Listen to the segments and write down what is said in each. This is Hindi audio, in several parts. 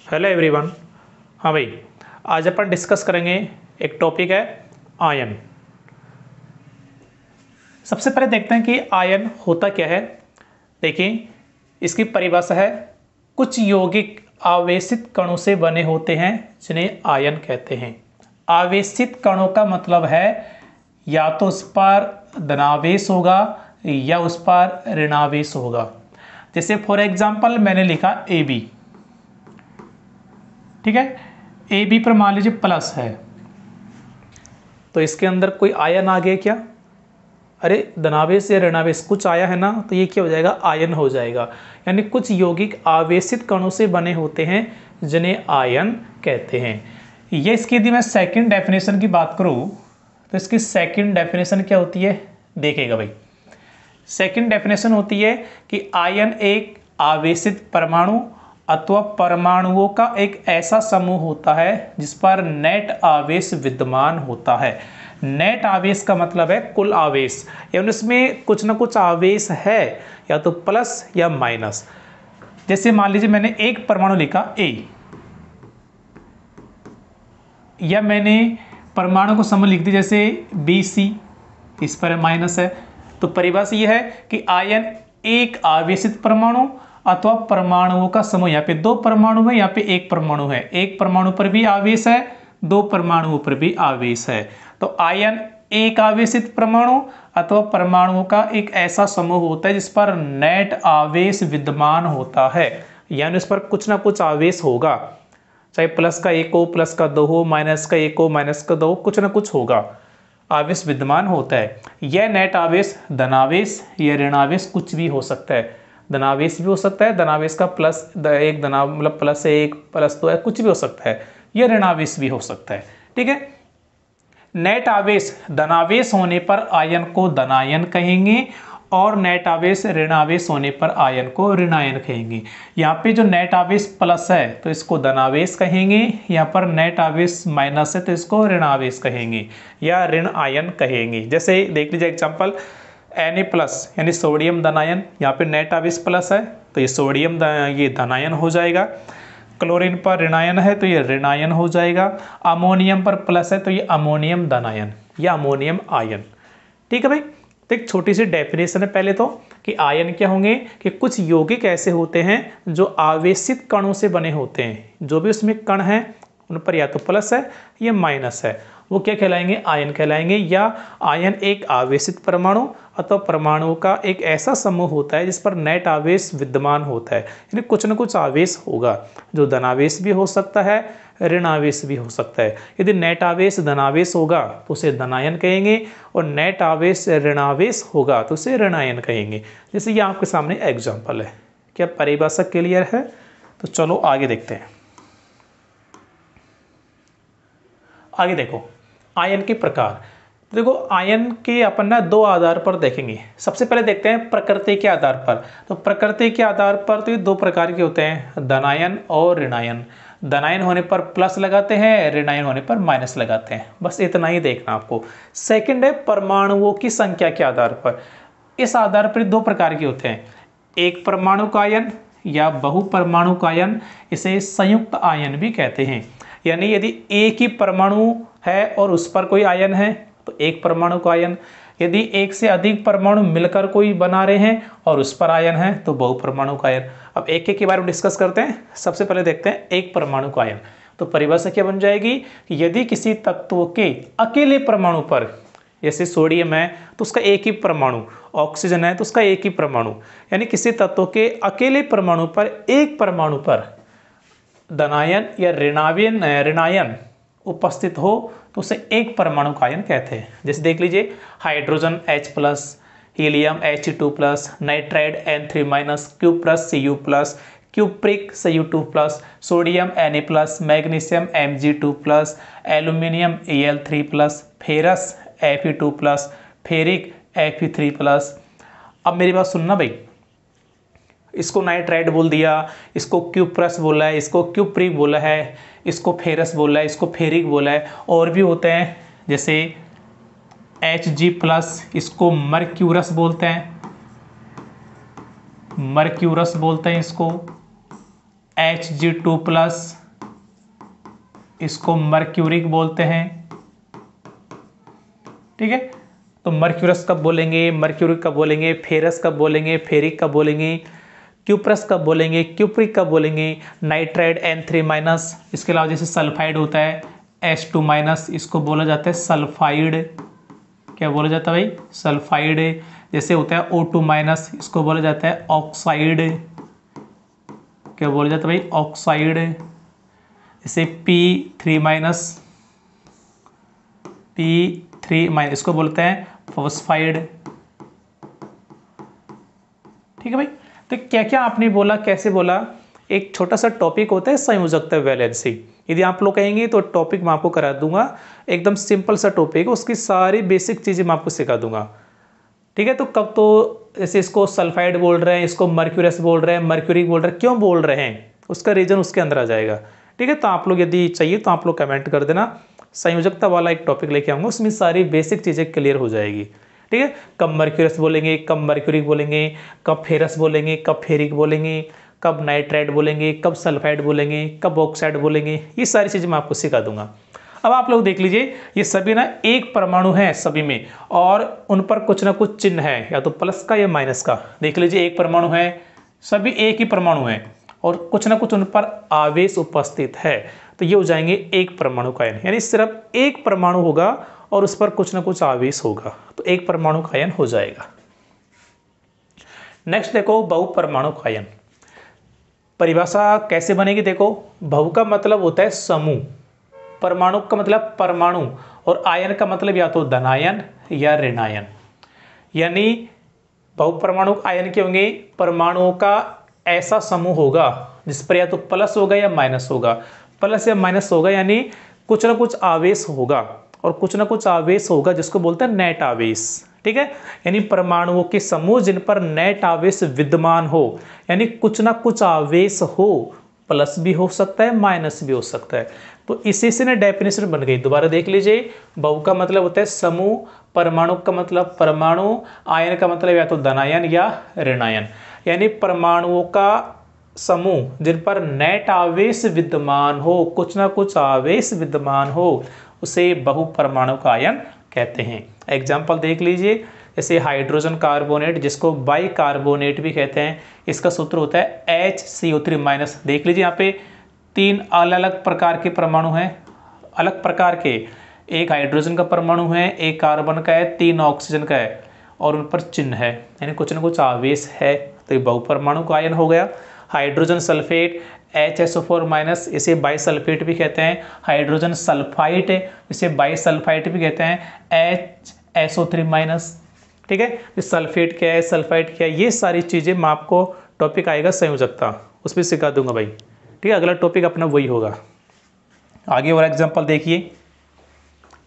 Hello everyone. हाँ भाई, आज अपन डिस्कस करेंगे एक टॉपिक है आयन। सबसे पहले देखते हैं कि आयन होता क्या है। देखिए, इसकी परिभाषा है कुछ यौगिक आवेशित कणों से बने होते हैं जिन्हें आयन कहते हैं। आवेशित कणों का मतलब है या तो उस पर धनावेश होगा या उस पर ऋणावेश होगा। जैसे फॉर एग्जांपल मैंने लिखा AB, ठीक है। AB पर मान लीजिए प्लस है, तो इसके अंदर कोई आयन आ गया क्या? अरे धनावेश या ऋणावेश कुछ आया है ना, तो ये क्या हो जाएगा? आयन हो जाएगा। यानी कुछ यौगिक आवेशित कणों से बने होते हैं जिन्हें आयन कहते हैं। ये इसकी यदि मैं सेकंड डेफिनेशन की बात करूं तो इसकी सेकंड डेफिनेशन क्या होती है? देखिएगा भाई, सेकंड डेफिनेशन होती है कि आयन एक आवेशित परमाणु अथवा परमाणुओं का एक ऐसा समूह होता है जिस पर नेट आवेश विद्यमान होता है। नेट आवेश का मतलब है कुल आवेश, यानी उसमें कुछ ना कुछ आवेश है, या तो प्लस या माइनस। जैसे मान लीजिए मैंने एक परमाणु लिखा A, या मैंने परमाणु को समूह लिख दिया जैसे BC, इस पर माइनस है। तो परिभाषा यह है कि आयन एक आवेशित परमाणु अथवा परमाणुओं का समूह। यहाँ पे दो परमाणु है, यहाँ पे एक परमाणु है। एक परमाणु पर भी आवेश है, दो परमाणुओं पर भी आवेश है। तो आयन एक आवेशित परमाणु अथवा परमाणुओं का एक ऐसा समूह होता है जिस पर नेट आवेश विद्यमान होता है, यानी उस पर कुछ ना कुछ आवेश होगा, चाहे प्लस का एक हो, प्लस का दो हो, माइनस का एक हो, माइनस का दो हो, कुछ ना कुछ होगा, आवेश विद्यमान होता है। यह नेट आवेश धनावेश या ऋणावेश कुछ भी हो सकता है। धनावेश भी हो सकता है, धनावेश का प्लस एक मतलब प्लस एक प्लस दो है, कुछ भी हो सकता है। यह ऋणावेश भी हो सकता है, ठीक है। नेट आवेश धनावेश होने पर आयन को धनायन कहेंगे और नेट आवेश ऋणावेश होने पर आयन को ऋणायन कहेंगे। यहाँ पे जो नेट आवेश प्लस है तो इसको धनावेश कहेंगे, यहाँ पर नेट आवेश माइनस है तो इसको ऋणावेश कहेंगे या ऋण आयन कहेंगे। जैसे देख लीजिए एग्जांपल Na प्लस यानी सोडियम धनायन, यहाँ पे नेट आवेश प्लस है तो ये सोडियम ये धनायन हो जाएगा। क्लोरीन पर ऋणायन है तो ये ऋणायन हो जाएगा। अमोनियम पर प्लस है तो ये अमोनियम धनायन या अमोनियम आयन, ठीक है भाई। तो एक छोटी सी डेफिनेशन है पहले तो कि आयन क्या होंगे कि कुछ यौगिक ऐसे होते हैं जो आवेशित कणों से बने होते हैं। जो भी उसमें कण हैं उन पर या तो प्लस है या माइनस है, वो क्या कहलाएंगे? आयन कहलाएंगे। या आयन एक आवेशित परमाणु अथवा परमाणुओं का एक ऐसा समूह होता है जिस पर नेट आवेश विद्यमान होता है, यानी कुछ न कुछ आवेश होगा, जो धनावेश भी हो सकता है, ऋणावेश भी हो सकता है। यदि नेट आवेश धनावेश होगा तो उसे धनायन कहेंगे और नेट आवेश ऋणावेश होगा तो उसे ऋणायन कहेंगे। जैसे ये आपके सामने एग्जाम्पल है। क्या परिभाषा क्लियर है? तो चलो आगे देखते हैं। आगे देखो आयन के प्रकार। देखो आयन के अपन ना दो आधार पर देखेंगे। सबसे पहले देखते हैं प्रकृति के आधार पर। तो प्रकृति के आधार पर तो ये दो प्रकार के होते हैं, धनायन और ऋणायन। धनायन होने पर प्लस लगाते हैं, ऋणायन होने पर माइनस लगाते हैं। बस इतना ही देखना आपको। सेकंड है परमाणुओं की संख्या के आधार पर। इस आधार पर दो प्रकार के होते हैं, एक परमाणु का आयन या बहुपरमाणु का आयन। इसे संयुक्त आयन भी कहते हैं। यानी यदि एक ही परमाणु है और उस पर कोई आयन है तो एक परमाणु का आयन। यदि एक से अधिक परमाणु मिलकर कोई बना रहे हैं और उस पर आयन है तो बहुपरमाणु का आयन। अब एक एक के बारे में डिस्कस करते हैं। सबसे पहले देखते हैं एक परमाणु का आयन। तो परिभाषा क्या बन जाएगी कि यदि किसी तत्व के अकेले परमाणु पर, जैसे सोडियम है तो उसका एक ही परमाणु, ऑक्सीजन है तो उसका एक ही परमाणु, यानी किसी तत्व के अकेले परमाणु पर एक परमाणु पर धनायन या ऋणायन उपस्थित हो तो उसे एक परमाणु का आयन कहते हैं। जैसे देख लीजिए hydrogen H+, helium He2+, nitride N3-, cuprous Cu+, cupric Cu2+, sodium Na+, magnesium Mg2+, aluminium Al3+, ferrous Fe2+, ferric Fe3+। अब मेरी बात सुनना भाई, इसको नाइट्राइड बोल दिया, इसको क्यूप्रस बोला है, इसको क्यूप्रिक बोला है, इसको फेरस बोला है, इसको फेरिक बोला है। और भी होते हैं जैसे Hg+, इसको मर्क्यूरस बोलते हैं, मर्क्यूरस बोलते हैं इसको। Hg2+, इसको मर्क्यूरिक बोलते हैं। ठीक है, तो मर्क्यूरस कब बोलेंगे, मर्क्यूरिक कब बोलेंगे, फेरस कब बोलेंगे, फेरिक कब बोलेंगे, क्यूप्रस कब बोलेंगे, क्यूप्रिक कब बोलेंगे, नाइट्राइड N3-, इसके अलावा जैसे सल्फाइड होता है H2-, इसको बोला जाता है सल्फाइड। क्या बोला जाता है भाई, सल्फाइड। जैसे होता है O2-, इसको बोला जाता है ऑक्साइड। क्या बोला जाता है भाई, ऑक्साइड। जैसे P3-, इसको बोलते हैं फॉस्फाइड। ठीक है भाई, तो क्या क्या आपने बोला, कैसे बोला, एक छोटा सा टॉपिक होता है संयोजकता वैलेंसी। यदि आप लोग कहेंगे तो टॉपिक मैं आपको करा दूंगा, एकदम सिंपल सा टॉपिक, उसकी सारी बेसिक चीज़ें मैं आपको सिखा दूंगा। ठीक है, तो कब तो जैसे इसको सल्फाइड बोल रहे हैं, इसको मर्क्यूरस बोल रहे हैं, मर्क्यूरिक बोल रहे हैं, क्यों बोल रहे हैं, उसका रीजन उसके अंदर आ जाएगा। ठीक है, तो आप लोग यदि चाहिए तो आप लोग कमेंट कर देना, संयोजकता वाला एक टॉपिक लेके आऊँगा, उसमें सारी बेसिक चीज़ें क्लियर हो जाएगी। ठीक है, कब मर्क्यूरस बोलेंगे, कब मर्क्यूरिक बोलेंगे, कब फेरस बोलेंगे, कब फेरिक बोलेंगे, कब नाइट्राइड बोलेंगे, कब सल्फाइड बोलेंगे, कब ऑक्साइड बोलेंगे, ये सारी चीज़ें मैं आपको सिखा दूंगा। अब आप लोग देख लीजिए, ये सभी ना एक परमाणु है सभी में, और उन पर कुछ ना कुछ चिन्ह है, या तो प्लस का या माइनस का। देख लीजिए, एक परमाणु है, सभी एक ही परमाणु है, और कुछ ना कुछ उन पर आवेश उपस्थित है, तो ये हो जाएंगे एक परमाणु का आयन। यानी सिर्फ एक परमाणु होगा और उस पर कुछ ना कुछ आवेश होगा, तो एक परमाणु का आयन हो जाएगा। नेक्स्ट देखो, बहुपरमाणु का आयन। परिभाषा कैसे बनेगी, देखो, बहु का मतलब होता है समूह, परमाणु का मतलब परमाणु, और आयन का मतलब या तो धनायन या ऋणायन। यानी बहुपरमाणु आयन के होंगे, परमाणुओं का ऐसा समूह होगा जिस पर या तो प्लस होगा या माइनस होगा, प्लस या माइनस होगा, यानी कुछ ना कुछ आवेश होगा, और कुछ ना कुछ आवेश होगा जिसको बोलते हैं नेट आवेश। ठीक है, यानी परमाणुओं के समूह जिन पर नेट आवेश विद्यमान हो, यानी कुछ ना कुछ आवेश हो, प्लस भी हो सकता है, माइनस भी हो सकता है। तो इसी से ना डेफिनेशन बन गई। दोबारा देख लीजिए, बहु का मतलब होता है समूह, परमाणु का मतलब परमाणु, आयन का मतलब या तो धनायन या ऋणायन। यानी परमाणुओं का समूह जिन पर नेट आवेश विद्यमान हो, कुछ ना कुछ आवेश विद्यमान हो, उसे बहुपरमाणु का आयन कहते हैं। एग्जाम्पल देख लीजिए, जैसे हाइड्रोजन कार्बोनेट, जिसको बाई कार्बोनेट भी कहते हैं, इसका सूत्र होता है HCO3-। देख लीजिए, यहाँ पे तीन अलग अलग प्रकार के परमाणु हैं, अलग प्रकार के, एक हाइड्रोजन का परमाणु है, एक कार्बन का है, तीन ऑक्सीजन का है, और उन पर चिन्ह है, यानी कुछ न कुछ आवेश है, तो ये बहुपरमाणु का आयन हो गया। हाइड्रोजन सल्फेट HSO4-, इसे बाइसल्फेट भी कहते हैं। हाइड्रोजन सल्फाइट, इसे बाइसल्फाइट भी कहते हैं, HSO3-। ठीक है, सल्फेट क्या है, सल्फाइट क्या है, ये सारी चीज़ें मैं आपको टॉपिक आएगा संयोजकता, उसमें सिखा दूंगा भाई। ठीक है, अगला टॉपिक अपना वही होगा। आगे और एग्जांपल देखिए,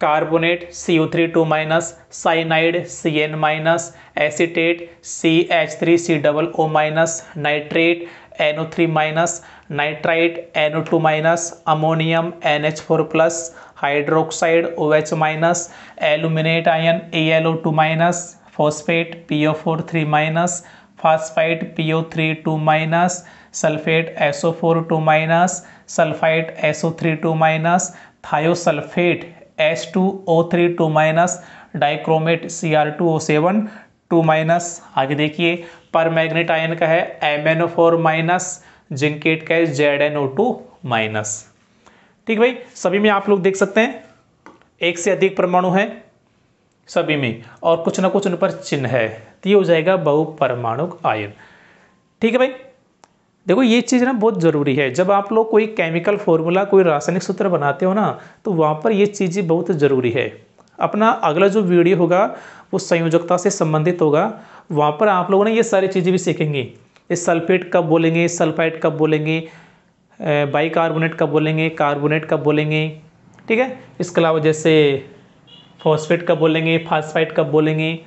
carbonate CO3-2-, cyanide CN-, acetate CH3COO-, nitrate NO3-, nitrite NO2-, ammonium NH4+, hydroxide OH-, aluminate ion AlO2-, phosphate PO4-3-, phosphide PO3-2-, sulphate SO4-2-, sulphide SO3-2-, thiosulphate H2O3-2-, dichromate Cr2O7-2-। आगे देखिए, परमैग्नेट आयन का है MnO4-, जिंकेट का है ZnO2-। ठीक भाई, सभी में आप लोग देख सकते हैं एक से अधिक परमाणु है सभी में, और कुछ ना कुछ उन पर चिन्ह है, तो ये हो जाएगा बहुपरमाणु आयन। ठीक है भाई, देखो ये चीज़ ना बहुत ज़रूरी है, जब आप लोग कोई केमिकल फॉर्मूला, कोई रासायनिक सूत्र बनाते हो ना, तो वहाँ पर ये चीज़ें बहुत ज़रूरी है। अपना अगला जो वीडियो होगा वो संयोजकता से संबंधित होगा, वहाँ पर आप लोगों ने ये सारी चीज़ें भी सीखेंगे। ये सल्फेट कब बोलेंगे, सल्फाइड कब बोलेंगे, बाइकार्बोनेट कब बोलेंगे, कार्बोनेट कब बोलेंगे। ठीक है, इसके अलावा जैसे फॉस्फेट कब बोलेंगे, फास्फाइड कब बोलेंगे,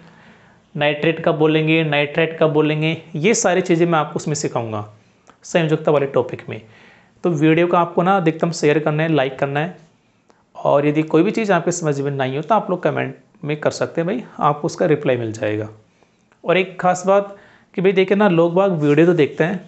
नाइट्रेट कब बोलेंगे, नाइट्राइट कब बोलेंगे, ये सारी चीज़ें मैं आपको उसमें सिखाऊंगा संयोजकता वाले टॉपिक में। तो वीडियो को आपको ना अधिकतम शेयर करना है, लाइक करना है, और यदि कोई भी चीज़ आपके समझ में नहीं हो तो आप लोग कमेंट में कर सकते हैं भाई, आपको उसका रिप्लाई मिल जाएगा। और एक खास बात कि भाई देखिए ना, लोग बाग वीडियो तो देखते हैं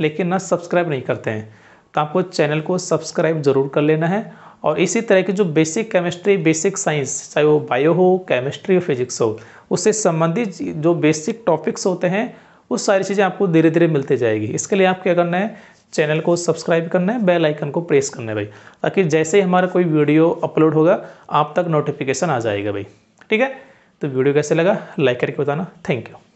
लेकिन ना सब्सक्राइब नहीं करते हैं, तो आपको चैनल को सब्सक्राइब ज़रूर कर लेना है। और इसी तरह की जो बेसिक केमिस्ट्री, बेसिक साइंस, चाहे वो बायो हो, केमिस्ट्री हो, फिजिक्स हो, उससे संबंधित जो बेसिक टॉपिक्स होते हैं वो सारी चीज़ें आपको धीरे धीरे मिलते जाएगी। इसके लिए आप क्या करना है, चैनल को सब्सक्राइब करना है, बेल आइकन को प्रेस करना है भाई, ताकि जैसे ही हमारा कोई वीडियो अपलोड होगा आप तक नोटिफिकेशन आ जाएगा भाई। ठीक है, तो वीडियो कैसे लगा लाइक करके बताना। Thank you.